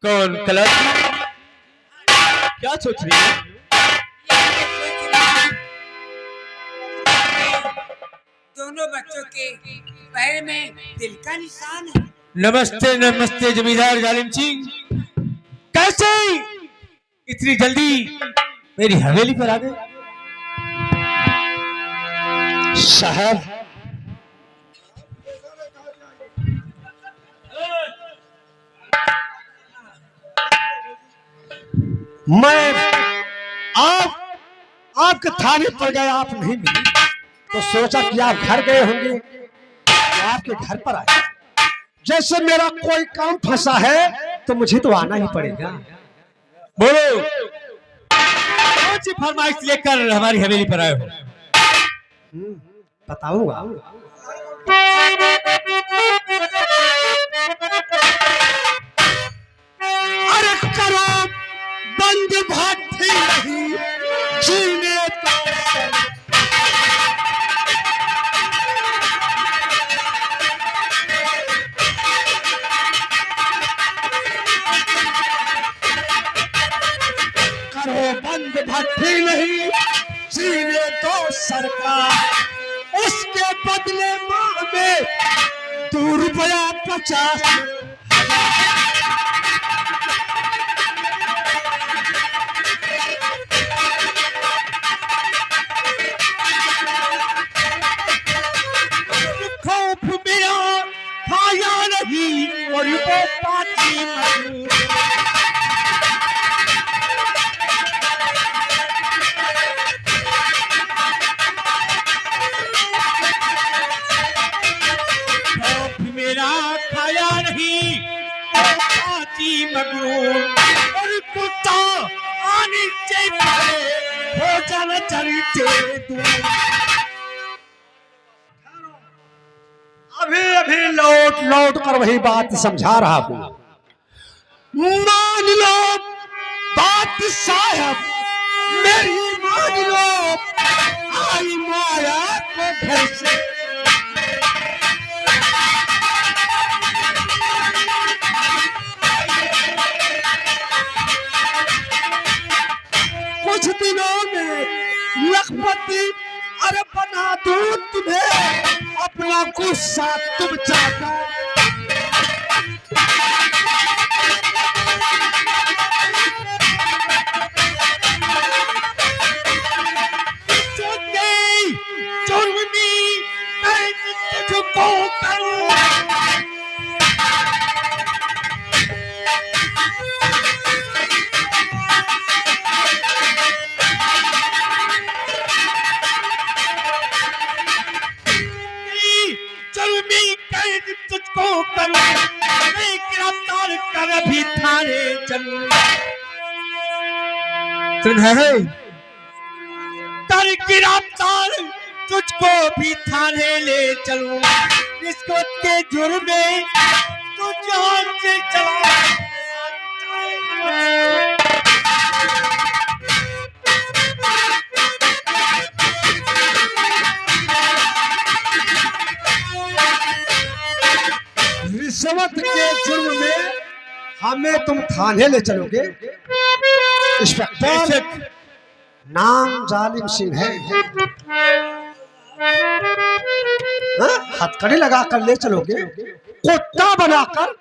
कौन कलर? क्या सोच रही है? दोनों बच्चों के पैर में दिल का निशान है। नमस्ते नमस्ते जमींदार जालिम सिंह, कैसे इतनी जल्दी मेरी हवेली पर आ गए? साहब, मैं आपके थाने पर गया, आप नहीं मिली तो सोचा कि आप घर गए होंगे तो आपके घर पर आए। जैसे मेरा कोई काम फंसा है तो मुझे तो आना ही पड़ेगा। बोलो, कौन सी फरमाइश लेकर हमारी हवेली पर आए हो? बताऊंगा। अरे करो बंद भाती नहीं जीने तो करो बंद भट्टी नहीं जीने दो सरकार। उसके बदले माँ में ₹50 खौफ मेरा खाया नहीं और वो पाती नहीं। मेरा खाया नहीं पाती मगरू और कुत्ता आने चाहिए भोजन चलते दूर। अभी अभी लौट लौट कर वही बात समझा रहा हूं। मान लो बात साहब, मेरी मान लो। आई माया को घर से कुछ दिनों में लखपति अरे बना दूं तुम्हें। अपना गुस्सा तुम चाहता तुझको करूं। तुझको गिरफ्तार कर भी थाने चलूं। सुन है कर गिरफ्तार तुझको भी थाने ले चलूं। इसको के जुर्म में तू जान से चला। रिश्वत के जुर्म में हमें तुम थाने ले चलोगे। इंस्पेक्टर, नाम जालिम सिंह है। हथकड़ी लगाकर ले चलोगे, कुत्ता बनाकर।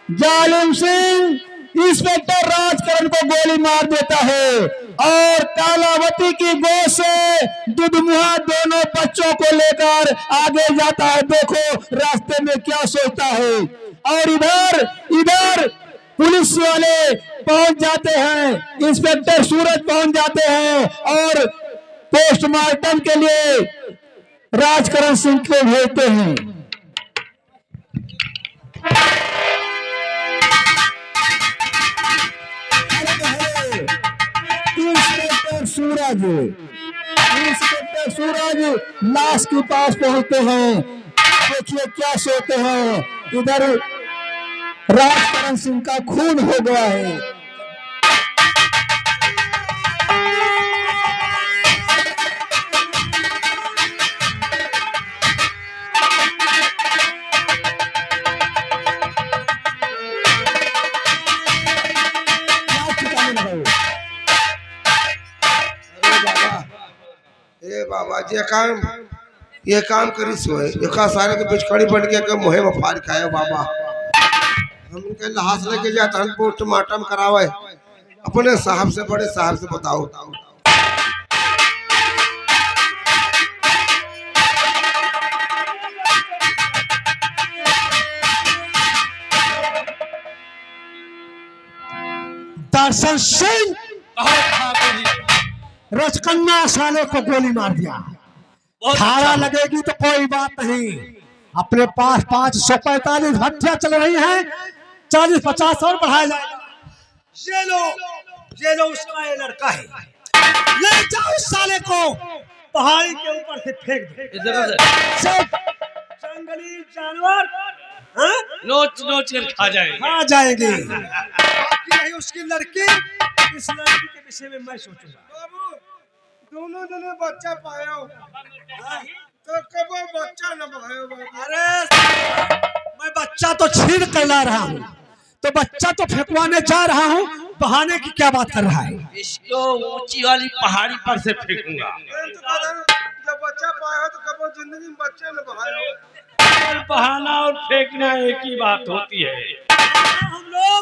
जालिम सिंह इंस्पेक्टर राजकरण को गोली मार देता है और कालावती की गोद से दुधमुहा दोनों बच्चों को लेकर आगे जाता है। देखो रास्ते में क्या सोचता है। और इधर इधर पुलिस वाले पहुंच जाते हैं, इंस्पेक्टर सूरज पहुंच जाते हैं और पोस्टमार्टम के लिए राजकरण सिंह को भेजते हैं। इंस्पेक्टर सूरज लाश के पास पहुंचते हैं। देखिए क्या सोते हैं, इधर राजकरण सिंह का खून हो गया है। ए बाबा ये काम करी सोए एका सारे के बिचखड़ी बन के के मुहे में फाड़ खाए बाबा। हम इनके लाश लेके जाता हम पोस्टमार्टम करावे अपने साहब से, बड़े साहब से बताओ। दर्शन सिंह रचकन्ना साले को गोली मार दिया। धारा लगेगी तो कोई बात नहीं, अपने पास 545 हत्या चल रही हैं, 40-50 और बढ़ाया जाएगा। ये लो उसका ये लड़का है, ले जाओ इस साले को पहाड़ी के ऊपर से फेंक दे। जंगली जानवर नोच नोच कर खा जाएंगे। बाकी रही उसकी लड़की, इस लड़की के विषय में मैं सोचूंगा। दोनों जने बच्चा पाया तो कब बच्चा न पाया। अरे मैं बच्चा तो छीन कर ला रहा हूँ, तो बच्चा तो फेंकवाने जा रहा हूँ, बहाने की क्या बात कर रहा है। इसको ऊंची वाली पहाड़ी पर से फेंकूंगा। जब बच्चा पाया तो कब जिंदगी में बच्चा न पाया। बहाना और फेंकना एक ही बात होती है। हम लोग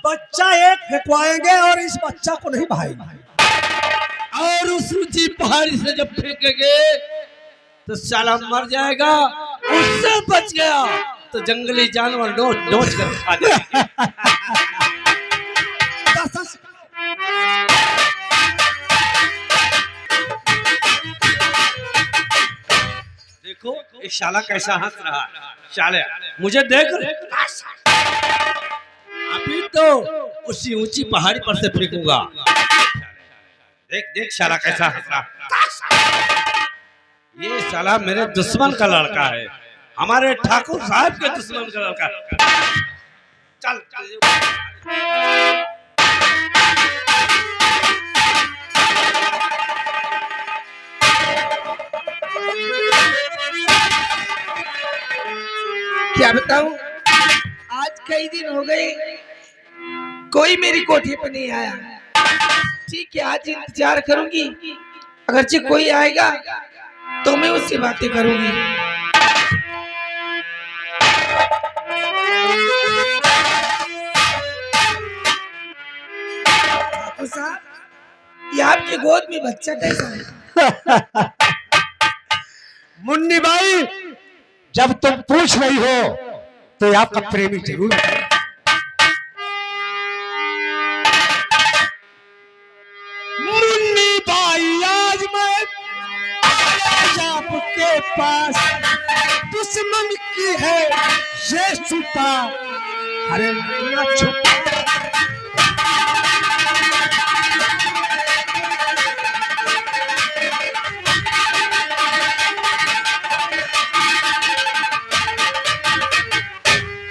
बच्चा एक फेंकवाएंगे और इस बच्चा को नहीं बहाएंगे। और उस ऊंची पहाड़ी से जब फेंकेंगे तो साला मर जाएगा, उससे बच गया तो जंगली जानवर नोच नोच कर खा जाएंगे। देखो ये शाला कैसा हंस रहा है। शाले मुझे देख, अभी तो उसी ऊंची पहाड़ी पर से फेंकूंगा। देख देख शाला कैसा हंस रहा। ये साला मेरे दुश्मन का लड़का है, हमारे ठाकुर साहब के दुश्मन का लड़का। चल क्या बताऊं, आज कई दिन हो गए कोई मेरी कोठी पे नहीं आया। ठीक है, आज इंतजार करूंगी, अगरचे कोई आएगा तो मैं उससे बातें करूंगी। साहब, ये आपकी गोद में बच्चा कैसा है? मुन्नी बाई, जब तुम पूछ रही हो तो आपका प्रेमी जरूर है। मुन्नी बाई, आज मैं आया आपके पास, दुश्मन की है ये छुपा, अरे ना छुपा।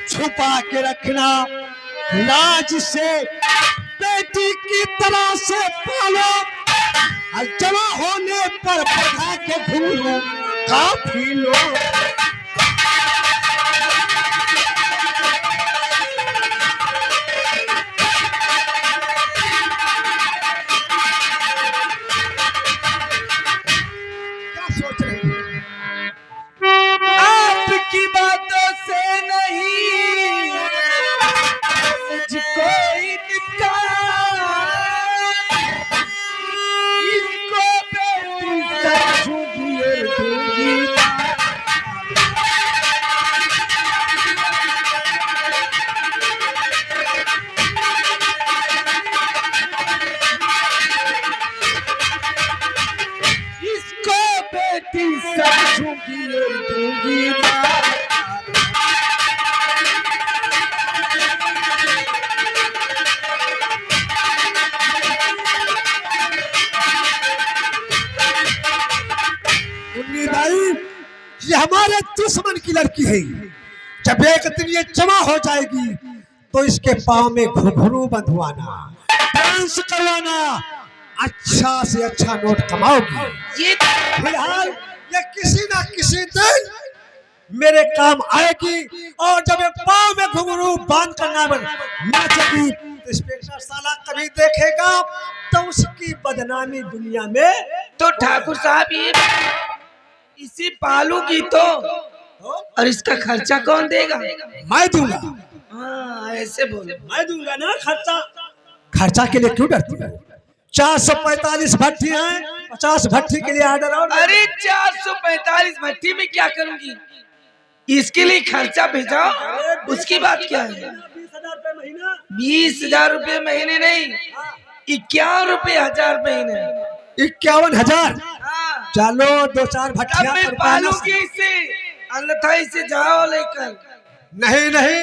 छुपा के रखना लाज से, बेटी की तरह से पालो, और जमा होने पर बढ़ा के घूमो काफी लो। क्या सोच रहे हैं? आपकी बातों से नहीं मुझको इनका, इसको बेटी समझूंगी और दूंगी। लड़की है। जब एक दिन ये जमा हो जाएगी तो इसके पाँव में घुंघरू बंधवाना, डांस करवाना, अच्छा से अच्छा नोट कमाओगी। ये फिलहाल ये किसी ना किसी दिन मेरे काम आएगी, और जब ये पाँव में घुंघरू बांध कर नाचेगी तो इंस्पेक्टर साला कभी देखेगा तो उसकी बदनामी दुनिया में। तो ठाकुर साहब ये इसे पालूगी तो, और इसका खर्चा कौन देगा? मैं दूंगा। हाँ ऐसे बोलो। मैं दूंगा ना खर्चा। खर्चा के लिए क्यों डरती है? 445 भट्टी हैं, 50 भट्टी के लिए आर्डर। और अरे 445 भट्टी में क्या करूंगी? इसके लिए खर्चा भेजाओ, उसकी बात क्या है? 20,000 रुपए महीना। 20,000 रुपये महीने नहीं, 51 रुपये हजार महीने। 51,000। हाँ। चलो 2-4 तब भट्टियां मैं करवाना। पालूंगी इसे, अन्यथा इसे जाओ लेकर। नहीं नहीं।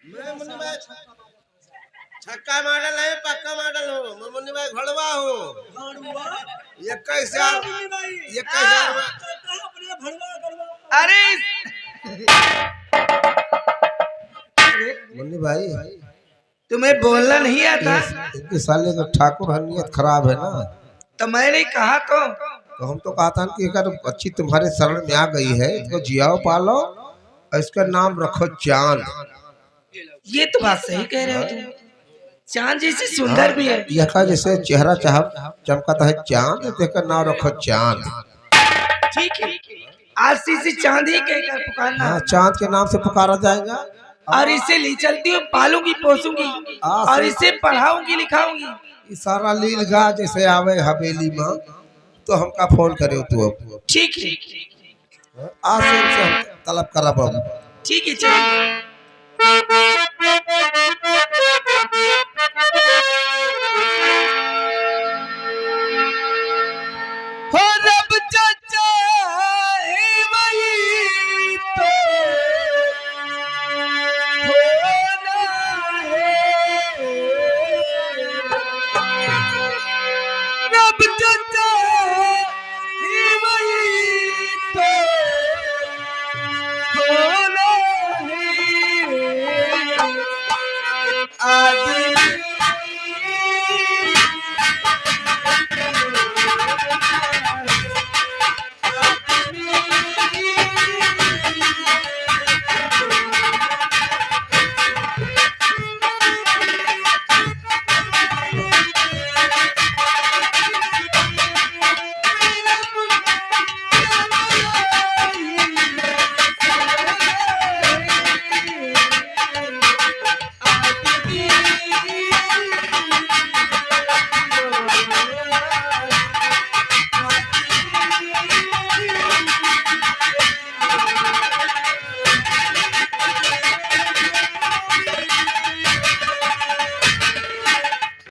मैं मुन्नी भाई छक्का मॉडल है, पक्का मॉडल हूँ। मैं मुन्नी भाई घोड़वा हूँ। 21,000 अरे मुन्नी भाई, तुम्हें बोलना नहीं आता? इनके साले का ठाकुर हनीयत खराब है ना। तो मैंने कहा तो हम तो कहता है कि अगर अच्छी तुम्हारे शरण में आ गई है इसको जियाओ पालो, और इसका नाम रखो चांद। ये तो बात सही कह रहे हो तुम। चांद जैसे सुंदर भी है। यह का जैसे चेहरा चमकाता है चांद, देखकर नाम रखो चांद। ठीक है, आज से इसे चांद ही कहकर पुकारना। हाँ, चांद के नाम से पुकारा जाएगा। और इसे ले चलती हूँ, पालूंगी पोसूंगी, और इसे पढ़ाऊंगी लिखाऊंगी। ये सारा लील गा जैसे आवे हवेली में तो हमका फोन करे तू। अब ठीक है, आज से इनसे हम तलब करब। अब ठीक है चलिए।